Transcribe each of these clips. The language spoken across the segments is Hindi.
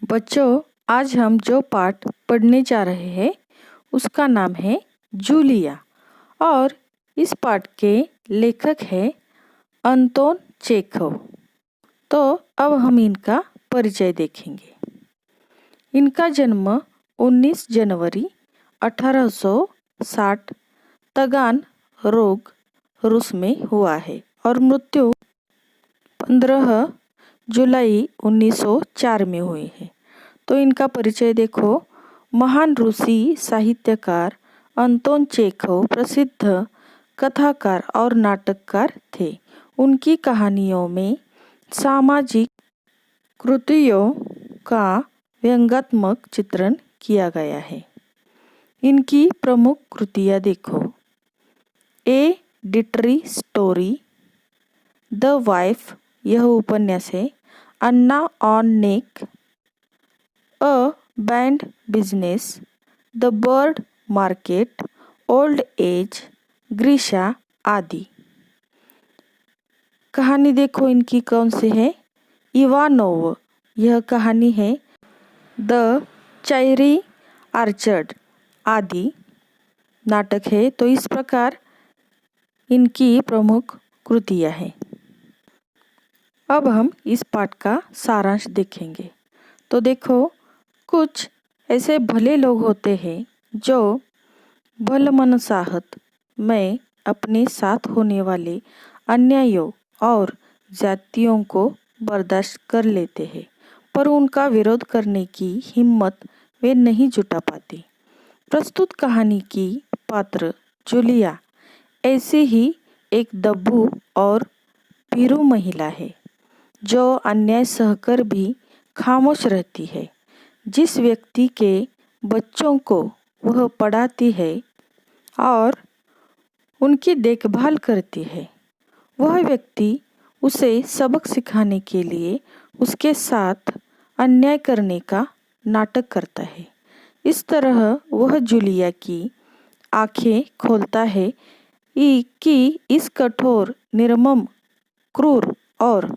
बच्चों, आज हम जो पाठ पढ़ने जा रहे हैं उसका नाम है जूलिया और इस पाठ के लेखक हैं अंतोन चेखव। तो अब हम इनका परिचय देखेंगे। इनका जन्म 19 जनवरी 1860 तगान रोग रूस में हुआ है और मृत्यु 15 जुलाई 1904 में हुई है। तो इनका परिचय देखो। महान रूसी साहित्यकार अंतोन चेखव प्रसिद्ध कथाकार और नाटककार थे। उनकी कहानियों में सामाजिक कृतियों का व्यंग्यात्मक चित्रण किया गया है। इनकी प्रमुख कृतियाँ देखो। A dreary story, the wife, यह उपन्यास है। Anna on neck, a bad business, the bird market, old age, Grisha आदि। कहानी देखो इनकी कौन सी है। इवानोव, यह कहानी है। द चायरी आर्चर्ड आदि नाटक है। तो इस प्रकार इनकी प्रमुख कृतियाँ हैं। अब हम इस पाठ का सारांश देखेंगे। तो देखो, कुछ ऐसे भले लोग होते हैं जो भलमनसाहत में अपने साथ होने वाले अन्यायों और जातियों को बर्दाश्त कर लेते हैं, पर उनका विरोध करने की हिम्मत वे नहीं जुटा पाते। प्रस्तुत कहानी की पात्र जूलिया ऐसी ही एक दब्बू और भीरू महिला है जो अन्याय सहकर भी खामोश रहती है। जिस व्यक्ति के बच्चों को वह पढ़ाती है और उनकी देखभाल करती है, वह व्यक्ति उसे सबक सिखाने के लिए उसके साथ अन्याय करने का नाटक करता है। इस तरह वह जूलिया की आंखें खोलता है कि इस कठोर, निर्मम, क्रूर और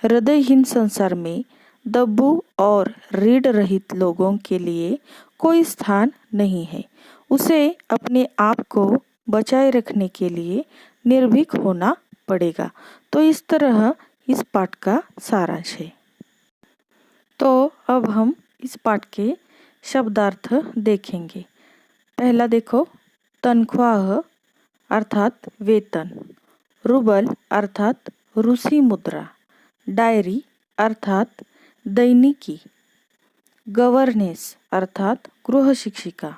हृदयहीन संसार में दब्बू और रीढ़ रहित लोगों के लिए कोई स्थान नहीं है। उसे अपने आप को बचाए रखने के लिए निर्भीक होना पड़ेगा। तो इस तरह इस पाठ का सारांश है। तो अब हम इस पाठ के शब्दार्थ देखेंगे। पहला देखो, तनख्वाह अर्थात वेतन, रूबल अर्थात रूसी मुद्रा, डायरी अर्थात दैनिकी, गवर्नेस अर्थात गृह शिक्षिका,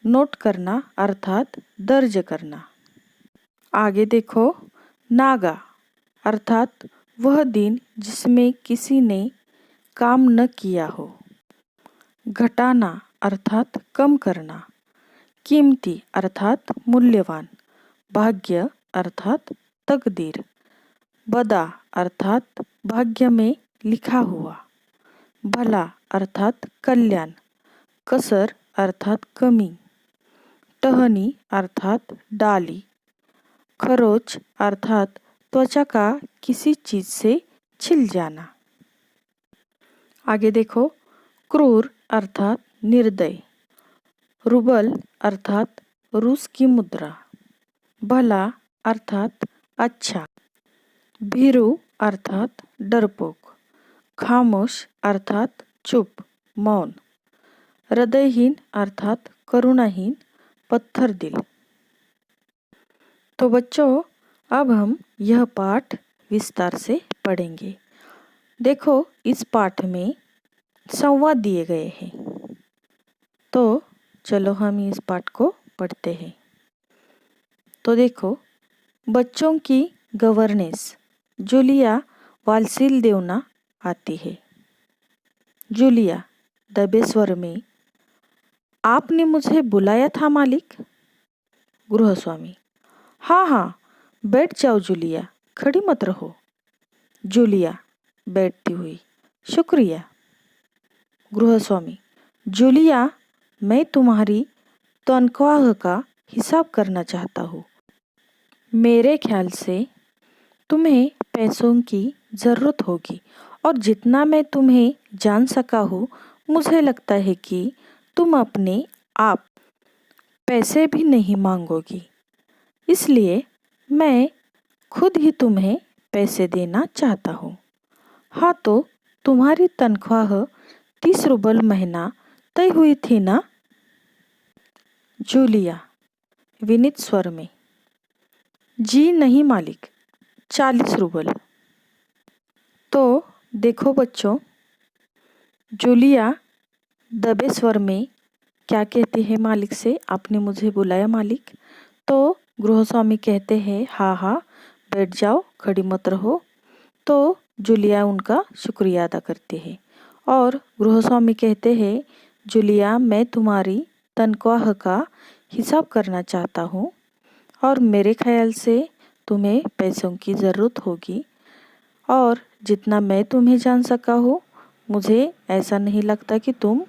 नोट करना अर्थात दर्ज करना। आगे देखो, नागा अर्थात वह दिन जिसमें किसी ने काम न किया हो, घटाना अर्थात कम करना, कीमती अर्थात मूल्यवान, भाग्य अर्थात तकदीर, बदा अर्थात भाग्य में लिखा हुआ, भला अर्थात कल्याण, कसर अर्थात कमी, टहनी अर्थात डाली, खरोच अर्थात त्वचा का किसी चीज से छिल जाना। आगे देखो, क्रूर अर्थात निर्दय, रूबल अर्थात रूस की मुद्रा, भला अर्थात अच्छा, भीरू अर्थात डरपोक, खामोश अर्थात चुप, मौन, हृदयहीन अर्थात करुणाहीन, पत्थर दिल। तो बच्चों, अब हम यह पाठ विस्तार से पढ़ेंगे। देखो, इस पाठ में संवाद दिए गए हैं। तो चलो हम इस पाठ को पढ़ते हैं। तो देखो, बच्चों की गवर्नेस, जूलिया वाल्सिलदेवना आती है। जूलिया दबे स्वर में, आपने मुझे बुलाया था मालिक। गृहस्वामी, हाँ हाँ, बैठ जाओ जूलिया, खड़ी मत रहो। जूलिया बैठती हुई, शुक्रिया। गृहस्वामी, जूलिया, मैं तुम्हारी तनख्वाह का हिसाब करना चाहता हूँ। मेरे ख्याल से तुम्हें पैसों की ज़रूरत होगी और जितना मैं तुम्हें जान सका हूँ, मुझे लगता है कि तुम अपने आप पैसे भी नहीं मांगोगी। इसलिए मैं खुद ही तुम्हें पैसे देना चाहता हूँ। हाँ, तो तुम्हारी तनख्वाह 30 रूबल महीना तय हुई थी ना? जूलिया विनीत स्वर में। जी नहीं मालिक, 40 रूबल। तो देखो बच्चों, जूलिया दबे स्वर में क्या कहती है मालिक से, आपने मुझे बुलाया मालिक। तो गृहस्वामी कहते हैं हाँ हाँ बैठ जाओ, खड़ी मत रहो। तो जूलिया उनका शुक्रिया अदा करती है और गृहस्वामी कहते हैं जूलिया, मैं तुम्हारी तनख्वाह का हिसाब करना चाहता हूँ और मेरे ख्याल से तुम्हें पैसों की ज़रूरत होगी, और जितना मैं तुम्हें जान सका हूँ, मुझे ऐसा नहीं लगता कि तुम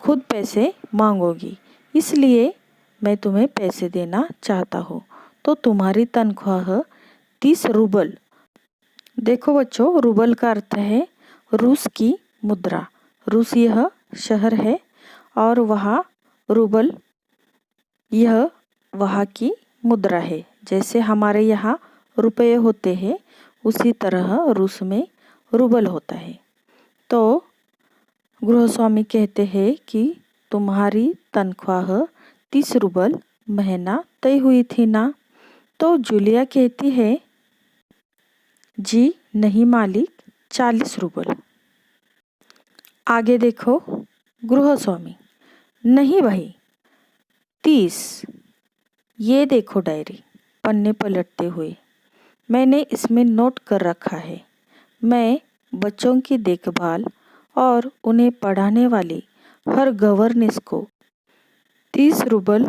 खुद पैसे मांगोगी। इसलिए मैं तुम्हें पैसे देना चाहता हूँ। तो तुम्हारी तनख्वाह 30 रूबल। देखो बच्चों, रूबल का अर्थ है रूस की मुद्रा। रूस यह शहर है और वहाँ रूबल यह वहाँ की मुद्रा है। जैसे हमारे यहाँ रुपये होते हैं, उसी तरह रूस में रूबल होता है। तो गृहस्वामी कहते हैं कि तुम्हारी तनख्वाह 30 रूबल महीना तय हुई थी ना? तो जूलिया कहती है जी नहीं मालिक, 40 रूबल। आगे देखो, गृहस्वामी नहीं भाई, 30। ये देखो डायरी, पन्ने पलटते हुए मैंने इसमें नोट कर रखा है, मैं बच्चों की देखभाल और उन्हें पढ़ाने वाली हर गवर्नेंस को 30 रूबल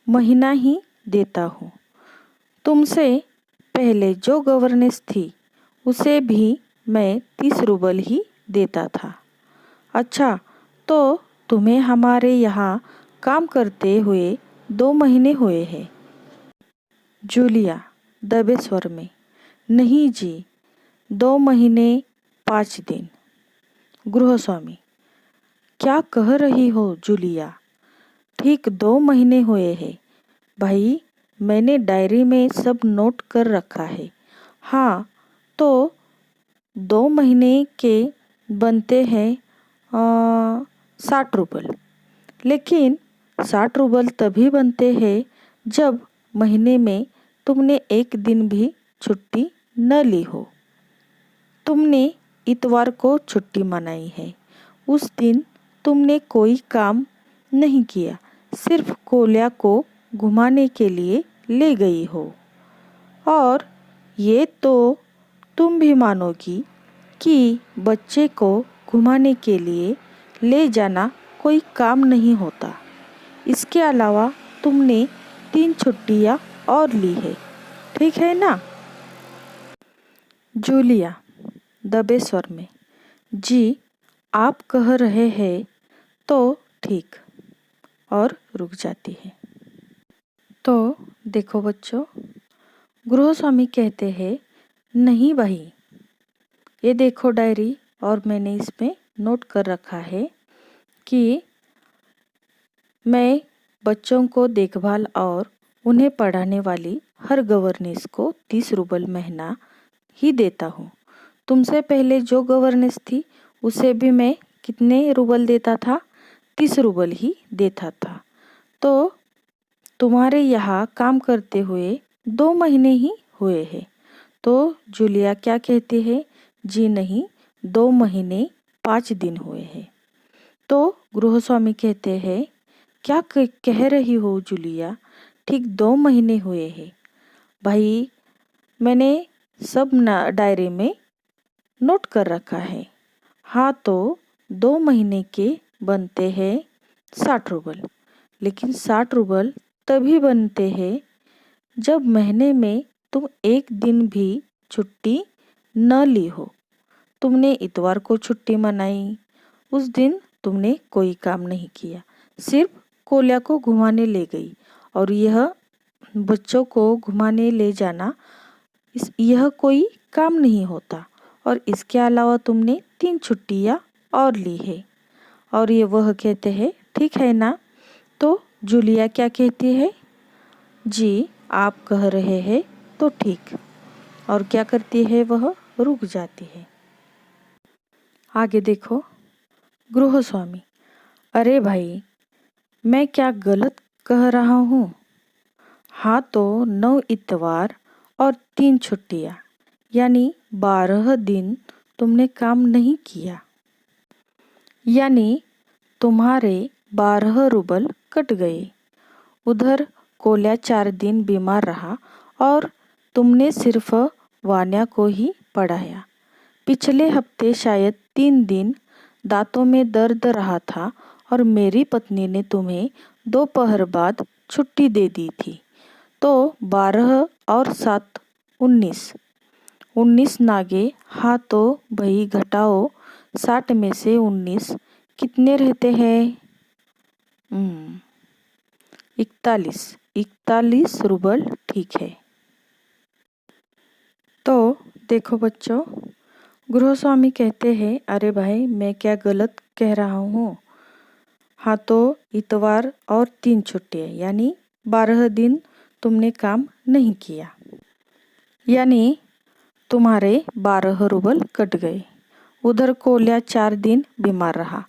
महीना ही देता हूँ। तुमसे पहले जो गवर्नेंस थी उसे भी मैं 30 रूबल ही देता था। अच्छा, तो तुम्हें हमारे यहाँ काम करते हुए 2 महीने हुए हैं। जूलिया दबे स्वर में, नहीं जी, 2 महीने 5 दिन। गृहस्वामी, क्या कह रही हो जूलिया? ठीक 2 महीने हुए हैं भाई, मैंने डायरी में सब नोट कर रखा है। हाँ, तो 2 महीने के बनते हैं 60 रूबल। लेकिन 60 रूबल तभी बनते हैं जब महीने में तुमने एक दिन भी छुट्टी न ली हो। तुमने इतवार को छुट्टी मनाई है, उस दिन तुमने कोई काम नहीं किया, सिर्फ कोल्या को घुमाने के लिए ले गई हो। और ये तो तुम भी मानोगी कि बच्चे को घुमाने के लिए ले जाना कोई काम नहीं होता। इसके अलावा तुमने 3 छुट्टियाँ और ली है, ठीक है ना? जूलिया दबे स्वर में, जी आप कह रहे हैं तो ठीक, और रुक जाती है। तो देखो बच्चों, गृहस्वामी कहते हैं नहीं भाई, ये देखो डायरी, और मैंने इसमें नोट कर रखा है कि मैं बच्चों को देखभाल और उन्हें पढ़ाने वाली हर गवर्नेंस को 30 रूबल महीना ही देता हूँ। तुमसे पहले जो गवर्नेंस थी उसे भी मैं कितने रूबल देता था? 30 रूबल ही देता था। तो तुम्हारे यहाँ काम करते हुए 2 महीने ही हुए हैं। तो जूलिया क्या कहती है? जी नहीं, 2 महीने 5 दिन हुए हैं। तो गृहस्वामी कहते हैं क्या कह रही हो जूलिया? ठीक 2 महीने हुए हैं भाई, मैंने सब डायरी में नोट कर रखा है। हाँ, तो 2 महीने के बनते हैं 60 रूबल। लेकिन 60 रूबल तभी बनते हैं जब महीने में तुम एक दिन भी छुट्टी न ली हो। तुमने इतवार को छुट्टी मनाई, उस दिन तुमने कोई काम नहीं किया, सिर्फ कोल्या को घुमाने ले गई। और यह बच्चों को घुमाने ले जाना यह कोई काम नहीं होता। और इसके अलावा तुमने 3 छुट्टियाँ और ली है। और ये वह कहते हैं, ठीक है ना? तो जूलिया क्या कहती है? जी, आप कह रहे हैं तो ठीक। और क्या करती है वह? रुक जाती है। आगे देखो, गृहस्वामी, अरे भाई, मैं क्या गलत कह रहा हूँ? हाँ तो 9 इतवार और 3 छुट्टियाँ, यानी 12 दिन तुमने काम नहीं किया, यानी तुम्हारे 12 रूबल कट गए। उधर कोल्या 4 दिन बीमार रहा और तुमने सिर्फ वान्या को ही पढ़ाया। पिछले हफ्ते शायद 3 दिन दांतों में दर्द रहा था और मेरी पत्नी ने तुम्हें दोपहर बाद छुट्टी दे दी थी। तो 12 और 7 19। 19 नागे, हाँ तो भाई घटाओ 60 में से 19 कितने रहते हैं? 41 रूबल, ठीक है। तो देखो बच्चों, गृहस्वामी कहते हैं, अरे भाई, मैं क्या गलत कह रहा हूँ? हाँ तो इतवार और 3 छुट्टियाँ, यानी 12 दिन तुमने काम नहीं किया, यानी तुम्हारे 12 रूबल कट गए। उधर कोल्या 4 दिन बीमार रहा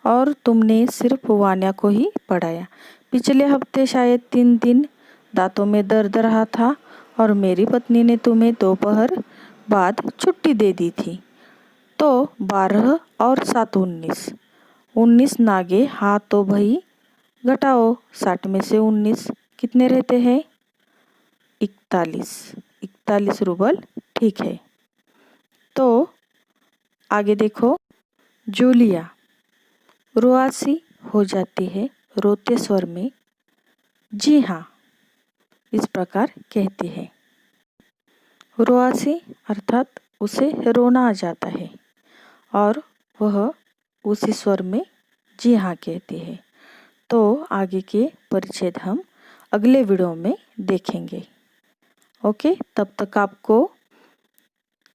और तुमने सिर्फ वान्या को ही पढ़ाया। पिछले हफ्ते शायद 3 दिन दांतों में दर्द रहा था और मेरी पत्नी ने तुम्हें दोपहर बाद छुट्टी दे दी थी। तो 12 और 7 19। 19 नागे, हाँ तो भाई घटाओ 60 में से 19 कितने रहते हैं? 41 रूबल, ठीक है। तो आगे देखो, जूलिया रुआसी हो जाती है रोते स्वर में, जी हाँ, इस प्रकार कहती है। रुआसी अर्थात उसे रोना आ जाता है और वह उसी स्वर में जी हाँ कहती है। तो आगे के परिच्छेद हम अगले वीडियो में देखेंगे। ओके, तब तक आपको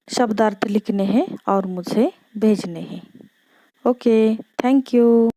शब्दार्थ लिखने हैं और मुझे भेजने हैं। Okay, thank you.